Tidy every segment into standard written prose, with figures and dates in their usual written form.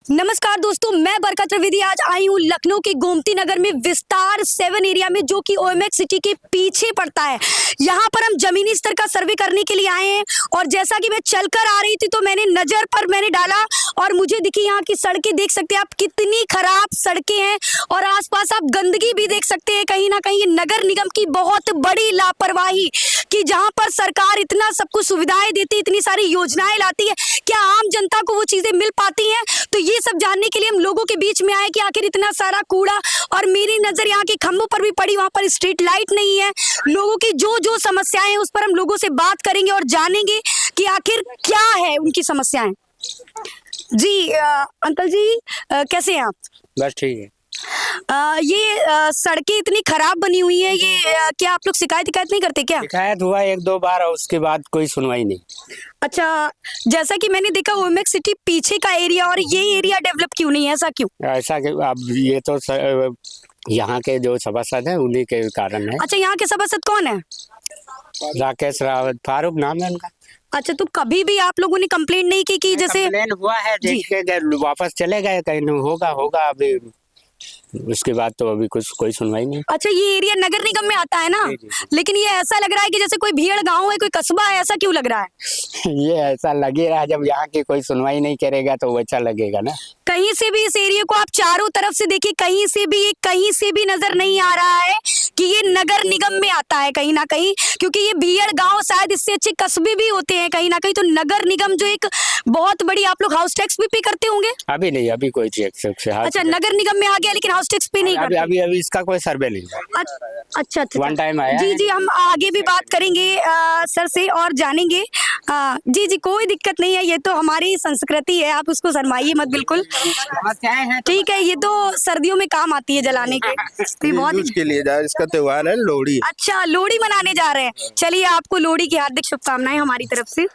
नमस्कार दोस्तों, मैं बरकत त्रिवेदी आज आई हूँ लखनऊ के गोमती नगर में विस्तार 7 एरिया में, जो कि ओएमएक्स सिटी के पीछे पड़ता है। यहाँ पर हम जमीनी स्तर का सर्वे करने के लिए आए हैं और जैसा कि मैं चलकर आ रही थी तो मैंने डाला और मुझे दिखी यहाँ की सड़कें। देख सकते हैं आप कितनी खराब सड़कें हैं और आसपास आप गंदगी भी देख सकते हैं। कहीं ना कहीं नगर निगम की बहुत बड़ी लापरवाही कि जहाँ पर सरकार इतना सब कुछ सुविधाएं देती, इतनी सारी योजनाएं लाती है, क्या आम जनता को वो चीजें मिल पाती हैं? तो ये सब जानने के लिए हम लोगों के बीच में आए कि आखिर इतना सारा कूड़ा और मेरी नजर यहाँ के खंभों पर भी पड़ी, वहां पर स्ट्रीट लाइट नहीं है। लोगों की जो जो समस्याएं हैं उस पर हम लोगों से बात करेंगे और जानेंगे कि आखिर क्या है उनकी समस्याएं। जी अंकल जी, कैसे हैं आप? बस ठीक है। ये सड़कें इतनी खराब बनी हुई है, ये क्या आप लोग शिकायत नहीं करते क्या? शिकायत हुआ 1-2 बार और उसके बाद कोई सुनवाई नहीं। अच्छा, जैसा कि मैंने देखा ओएमएक्स सिटी पीछे का एरिया और ये एरिया डेवलप क्यों नहीं है, ऐसा क्यों? ऐसा कि अब ये तो यहाँ के जो सभासद है उन्हीं के कारण है। अच्छा, यहाँ के सभासद कौन है? राकेश रावत, फारूक नाम है उनका। अच्छा, तो कभी भी आप लोगों ने कंप्लेंट नहीं की कि जैसे कंप्लेन हुआ है, देख के वापस चले गए, कहीं होगा अभी, उसके बाद तो अभी कुछ कोई सुनवाई नहीं। अच्छा, ये एरिया नगर निगम में आता है ना? जी, जी, जी। लेकिन ये ऐसा लग रहा है कि जैसे कोई भीड़ गांव है, कोई कस्बा है, ऐसा क्यों लग रहा है? ये ऐसा लगेगा, जब यहाँ की कोई सुनवाई नहीं करेगा तो अच्छा लगेगा ना। कहीं से भी इस एरिया को आप चारों तरफ से देखिए, कहीं से भी नजर नहीं आ रहा है कि ये नगर निगम में आता है कहीं ना कहीं, क्योंकि ये भीड़ गांव शायद इससे अच्छे कस्बे भी होते हैं कहीं ना कहीं। तो नगर निगम जो एक बहुत बड़ी, आप लोग हाउस टैक्स भी पे करते होंगे? अभी नहीं, अभी कोई टैक्स। अच्छा, नगर निगम में आ गया लेकिन हाउस टैक्स पे नहीं करते? अभी इसका कोई सर्वे नहीं है। अच्छा, वन टाइम आया जी, हम आगे भी बात करेंगे सर से और जानेंगे। जी, कोई दिक्कत नहीं है, ये तो हमारी संस्कृति है, आप उसको शर्माइए मत बिल्कुल। ठीक है, ये तो सर्दियों में काम आती है जलाने के। तो बहुत के लिए इसका त्योहार है लोहड़ी। अच्छा, लोहड़ी मनाने जा रहे हैं। चलिए, आपको लोहड़ी की हार्दिक शुभकामनाएं हमारी तरफ से।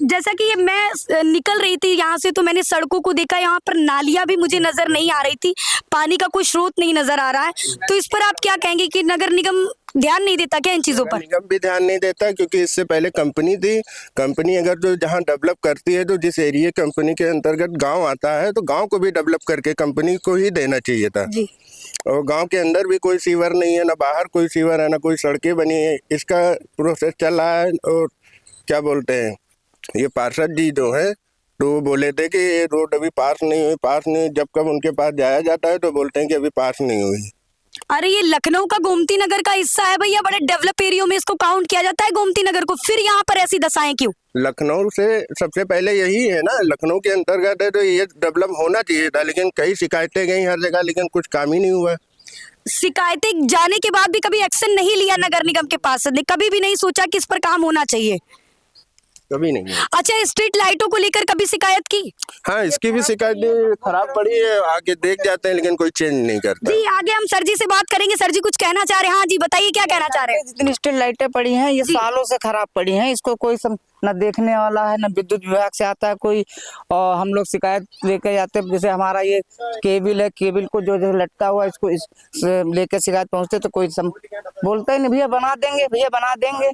जैसा कि मैं निकल रही थी यहाँ से तो मैंने सड़कों को देखा, यहाँ पर नालियां भी मुझे नजर नहीं आ रही थी, पानी का कोई स्रोत नहीं नजर आ रहा है। तो इस पर आप क्या कहेंगे कि नगर निगम ध्यान नहीं देता क्या इन चीजों पर? निगम भी ध्यान नहीं देता, क्योंकि इससे पहले कंपनी थी। कंपनी अगर जो जहाँ डेवलप करती है, तो जिस एरिया कंपनी के अंतर्गत गांव आता है, तो गांव को भी डेवलप करके कंपनी को ही देना चाहिए था जी। और गांव के अंदर भी कोई सीवर नहीं है, ना बाहर कोई सीवर है, ना कोई सड़कें बनी है। इसका प्रोसेस चल रहा है और क्या बोलते हैं, ये पार्षद जी जो है तो वो बोले थे कि ये रोड अभी पास नहीं हुई। जब कब उनके पास जाया जाता है तो बोलते हैं कि अभी पास नहीं हुई। अरे, ये लखनऊ का गोमती नगर का हिस्सा है भैया, बड़े डेवलप एरिया में इसको काउंट किया जाता है गोमती नगर को, फिर यहाँ पर ऐसी दशाएं क्यों? लखनऊ से सबसे पहले यही है ना, लखनऊ के अंतर्गत है, तो ये डेवलप होना चाहिए था। लेकिन कई शिकायतें गई हर जगह, लेकिन कुछ काम ही नहीं हुआ। शिकायतें जाने के बाद भी कभी एक्शन नहीं लिया नगर निगम के पास, कभी भी नहीं सोचा कि इस पर काम होना चाहिए? कभी नहीं है। अच्छा, स्ट्रीट लाइटों को लेकर कभी शिकायत की? हाँ, इसकी भी शिकायत खराब पड़ी है, आके देख जाते हैं लेकिन कोई चेंज नहीं करता। जी, आगे हम सर जी से बात करेंगे। सर जी कुछ कहना चाह रहे हैं? हाँ जी, बताइए क्या कहना चाह रहे हैं? जितनी स्ट्रीट लाइटें पड़ी हैं ये सालों से खराब पड़ी हैं, इसको कोई न देखने वाला है, न विद्युत विभाग से आता है कोई। और हम लोग शिकायत लेकर जाते हैं, जैसे हमारा ये केबिल है, केबिल को जो लटका हुआ है इसको लेकर शिकायत पहुंचते तो कोई बोलता ही नहीं, भैया बना देंगे।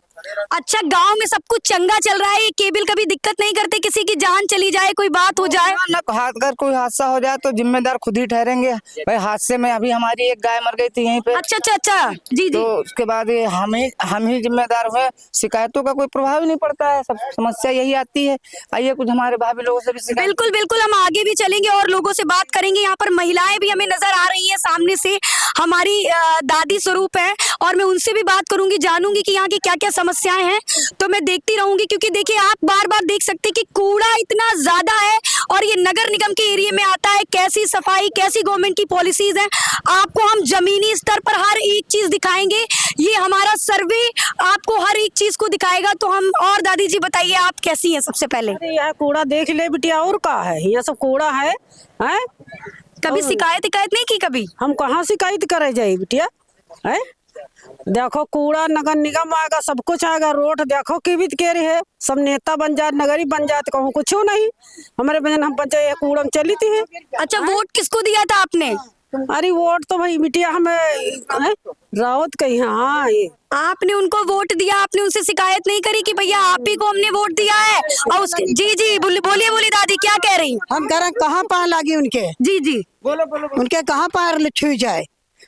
अच्छा, गांव में सब कुछ चंगा चल रहा है, ये केबिल कभी दिक्कत नहीं करते? किसी की जान चली जाए, कोई बात हो जाए, अगर कोई हादसा हो जाए तो जिम्मेदार खुद ही ठहरेंगे। भाई, हादसे में अभी हमारी एक गाय मर गई थी यहीं पे। अच्छा, जी। तो उसके बाद ये हम ही जिम्मेदार हुए, शिकायतों का कोई प्रभाव ही नहीं पड़ता है, सब समस्या यही आती है। आइए कुछ हमारे भाभी लोगों से भी बिल्कुल हम आगे भी चलेंगे और लोगों से बात करेंगे। यहाँ पर महिलाएं भी हमें नजर आ रही है, सामने से हमारी दादी स्वरूप है और मैं उनसे भी बात करूंगी, जानूंगी कि यहाँ की क्या क्या समस्याएं हैं। तो मैं देखती रहूंगी, क्योंकि देखिए आप बार बार देख सकते हैं कि कूड़ा इतना ज्यादा है और ये नगर निगम के एरिया में आता है। कैसी सफाई, कैसी गवर्नमेंट की पॉलिसीज हैं, आपको हम जमीनी स्तर पर हर एक चीज दिखाएंगे। ये हमारा सर्वे आपको हर एक चीज को दिखाएगा। तो हम, और दादी जी बताइए आप कैसी हैं सबसे पहले? यह कूड़ा देख ले बिटिया, और का है, ये सब कूड़ा है, हैं? कभी शिकायत नहीं की? कभी हम कहाँ शिकायत करे जाए बिटिया, हैं? देखो कूड़ा नगर निगम आएगा, सब कुछ आएगा। रोड देखो कीवित के रहे, सब नेता बन जाए, नगरी बन जाए, तो कहूँ कुछ नहीं। हमारे बजन हम पंचायत कूड़ा में चली थी। अच्छा, वोट किसको दिया था आपने? अरे वोट तो भाई बिटिया हमें हैं? रावत कही हाँ ये आपने उनको वोट दिया, आपने उनसे शिकायत नहीं करी कि भैया आप ही को हमने वोट दिया है? और उसके जी जी बोलिए बोलिए दादी क्या कह रही हैं? हम कह रहे हैं कहाँ पार लगी उनके, जी जी उनके कहाँ पैर छुई जाए,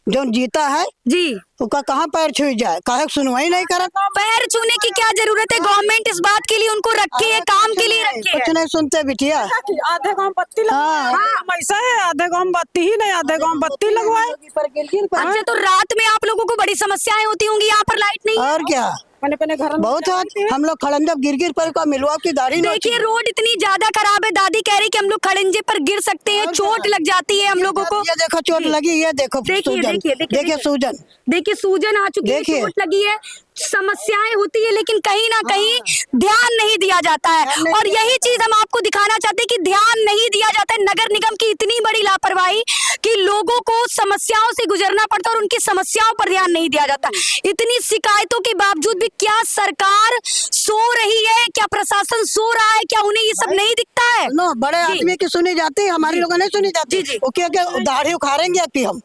जो जीता है जी। उसका कहाँ पैर छुई जाए, काहे सुनवाई नहीं करे। पैर छूने की क्या जरूरत है? गवर्नमेंट इस बात के लिए उनको रखी है, काम के लिए रखी है। कुछ नहीं सुनते बिटिया। आधे गांव बत्ती लगवाए, ऐसा है आधे गांव बत्ती ही नहीं, आधे गांव बत्ती लगवाए। अच्छा, तो रात में आप लोगों को बड़ी समस्याएं होती होंगी, यहाँ पर लाइट नहीं है? और क्या अपने घर बहुत हम लोग खड़ंजब गिर पर का मिलवा की दाढ़ी देखिए रोड इतनी ज्यादा खराब है, दादी कह रही कि हम लोग खड़ंजे पर गिर सकते हैं, चोट लग जाती है हम लोगों को। ये देखो चोट लगी, ये देखो सूजन, देखिए सूजन, देखिए सूजन आ चुकी है, देखिए। चोट लगी है, समस्याएं होती है, लेकिन कहीं ना कहीं ध्यान नहीं दिया जाता है। और यही चीज हम आपको दिखाना चाहते हैं कि ध्यान नहीं दिया जाता है। नगर निगम की इतनी बड़ी लापरवाही कि लोगों को समस्याओं से गुजरना पड़ता है और उनकी समस्याओं पर ध्यान नहीं दिया जाता। इतनी शिकायतों के बावजूद भी क्या सरकार सो रही है? क्या प्रशासन सो रहा है? क्या उन्हें ये सब नहीं दिखता है? नो बड़े आदमी की सुनी जाती है, हमारी लोगों नहीं सुनी जाती। जी। वो क्या दाढ़ी उखाड़ेंगे आपकी, हम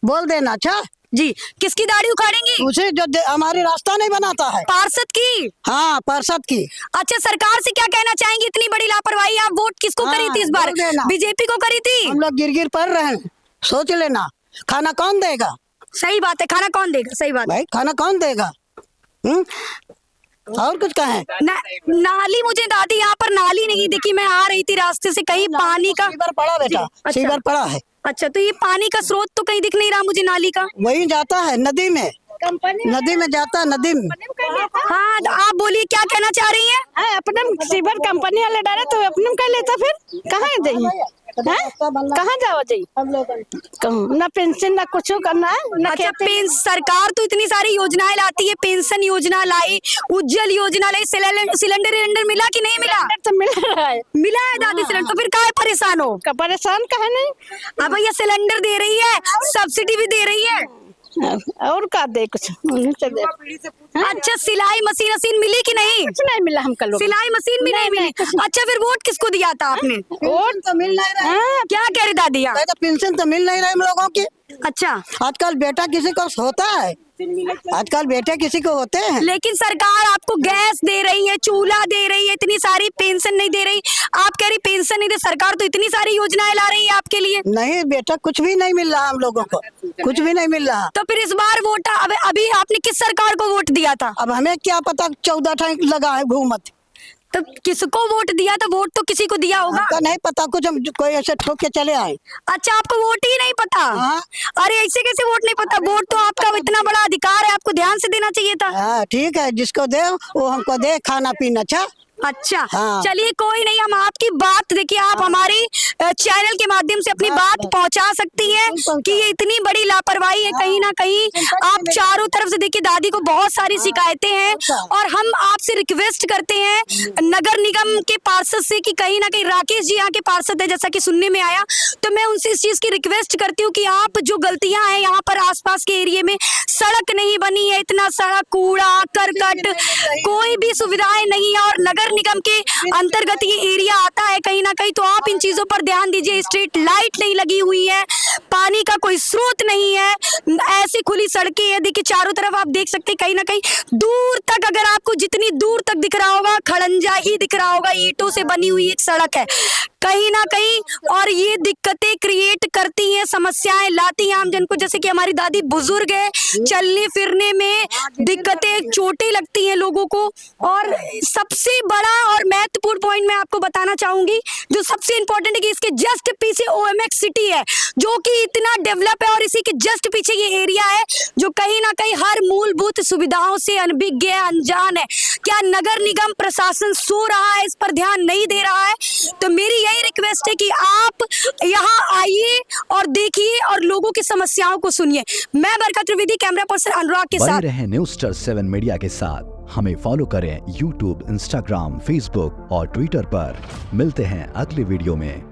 बोल देना। अच्छा जी, किसकी दाढ़ी उखाड़ेंगे? उसे जो हमारी रास्ता नहीं बनाता है, पार्षद की? हाँ पार्षद की। अच्छा, सरकार से क्या कहना चाहेंगे? इतनी बड़ी लापरवाही, आप वोट किसको हाँ, करी थी इस बार? बोल देना। बीजेपी को करी थी। हम लोग गिर पड़ रहे हैं, सोच लेना। खाना कौन देगा? सही बात है, खाना कौन देगा? सही बात है। भाई खाना कौन देगा? और कुछ कहें? नाली, मुझे दादी यहाँ पर नाली नहीं दिखी। मैं आ रही थी रास्ते से, कहीं पानी का सीवर पड़ा बेटा, अच्छा। सीवर पड़ा है। अच्छा, तो ये पानी का स्रोत तो कहीं दिख नहीं रहा मुझे, नाली का। वही जाता है नदी में, नदी में जाता है, नदी में। हाँ, तो आप बोलिए क्या कहना चाह रही हैं? अपने सीवर कंपनी वाले डाले तो अपने कह लेता, फिर कहाँ जाइए, कहाँ जाओ जाइए, ना पेंशन ना कुछ करना है ना। अच्छा, सरकार तो इतनी सारी योजनाएं लाती है, पेंशन योजना लाई, उज्जवल योजना लाई, सिलेंडर मिला कि नहीं मिला? तो मिल रहा है, मिला है दादी सिलेंडर। तो फिर काहे परेशान हो? परेशान कहे नहीं। अब ये सिलेंडर दे रही है, सब्सिडी भी दे रही है, और का दे कुछ दे। अच्छा, सिलाई मशीन मिली कि नहीं? कुछ नहीं मिला हमको लोग, सिलाई मशीन भी नहीं मिली। अच्छा, फिर वोट किसको दिया था आपने? वोट तो मिल नहीं रहा है। क्या कह रही दादी आप? पेंशन तो मिल नहीं रहा है हम लोगों की। अच्छा, आजकल बेटा किसी को होता है, आजकल बेटे किसी को होते हैं। लेकिन सरकार आपको गैस दे रही है, चूल्हा दे रही है, इतनी सारी पेंशन नहीं दे रही। आप कह रही पेंशन नहीं दे, सरकार तो इतनी सारी योजनाएं ला रही है आपके लिए। नहीं बेटा, कुछ भी नहीं मिल रहा हम लोगों को, कुछ भी नहीं मिल रहा। तो फिर इस बार वोट अभी आपने किस सरकार को वोट दिया था? अब हमें क्या पता, 14 ठन लगा है घूमत। तो किसको वोट दिया था? वोट तो किसी को दिया होगा। हमको नहीं पता कुछ, हम कोई ऐसे ठोक के चले आए। अच्छा, आपको वोट ही नहीं पता? हाँ। अरे ऐसे कैसे वोट नहीं पता? वोट तो आपका इतना बड़ा अधिकार है, आपको ध्यान से देना चाहिए था। हाँ ठीक है, जिसको दे वो हमको दे खाना पीना। अच्छा अच्छा, हाँ। चलिए कोई नहीं, हम आपकी बात देखिए, आप हमारी चैनल के माध्यम से अपनी बात पहुंचा सकती है कि ये इतनी बड़ी लापरवाही है। कहीं ना कहीं आप चारों तरफ से देखिए, दादी को बहुत सारी शिकायतें हैं और हम आपसे रिक्वेस्ट करते हैं नगर निगम के पार्षद से कि कहीं ना कहीं राकेश जी यहाँ के पार्षद है जैसा कि सुनने में आया, तो मैं उनसे इस चीज की रिक्वेस्ट करती हूँ कि आप जो गलतियां हैं यहाँ पर आसपास के एरिया में, सड़क नहीं बनी है, इतना सड़क, कूड़ा करकट, कोई भी सुविधाएं नहीं है और नगर निगम के अंतर्गत ये एरिया आता है कहीं ना कहीं, तो आप इन चीजों पर ध्यान दीजिए। स्ट्रीट लाइट नहीं लगी हुई है, पानी का कोई स्रोत नहीं है, ऐसी खुली सड़कें हैं। देखिए चारों तरफ आप देख सकते हैं, कहीं ना कहीं दूर तक, अगर आपको जितनी दूर तक दिख रहा होगा खड़ंजा ही दिख रहा होगा, ईंटों से बनी हुई एक सड़क है कहीं ना कहीं, और ये दिक्कतें क्रिएट करती हैं, समस्याएं लाती हैं आम जन को। जैसे कि हमारी दादी बुजुर्ग है, चलने फिरने में दिक्कतें, चोटें लगती हैं लोगों को। और सबसे बड़ा और महत्वपूर्ण पॉइंट मैं आपको बताना चाहूंगी, जो सबसे इंपॉर्टेंट है कि इसके जस्ट पीछे OMX सिटी है जो कि इतना डेवलप है, और इसी के जस्ट पीछे ये एरिया है जो कहीं ना कहीं हर मूलभूत सुविधाओं से अनभिज्ञ है, अनजान है। क्या नगर निगम प्रशासन सो रहा है, इस पर ध्यान नहीं दे रहा है? तो मेरी यही रिक्वेस्ट है कि आप यहाँ आइए और देखिए और लोगों की समस्याओं को सुनिए। मैं बरकत त्रिवेदी, कैमरा पर्सन अनुराग के साथ। बने रहें Newstar7 मीडिया के साथ। हमें फॉलो करें YouTube, Instagram, Facebook और Twitter पर। मिलते हैं अगले वीडियो में।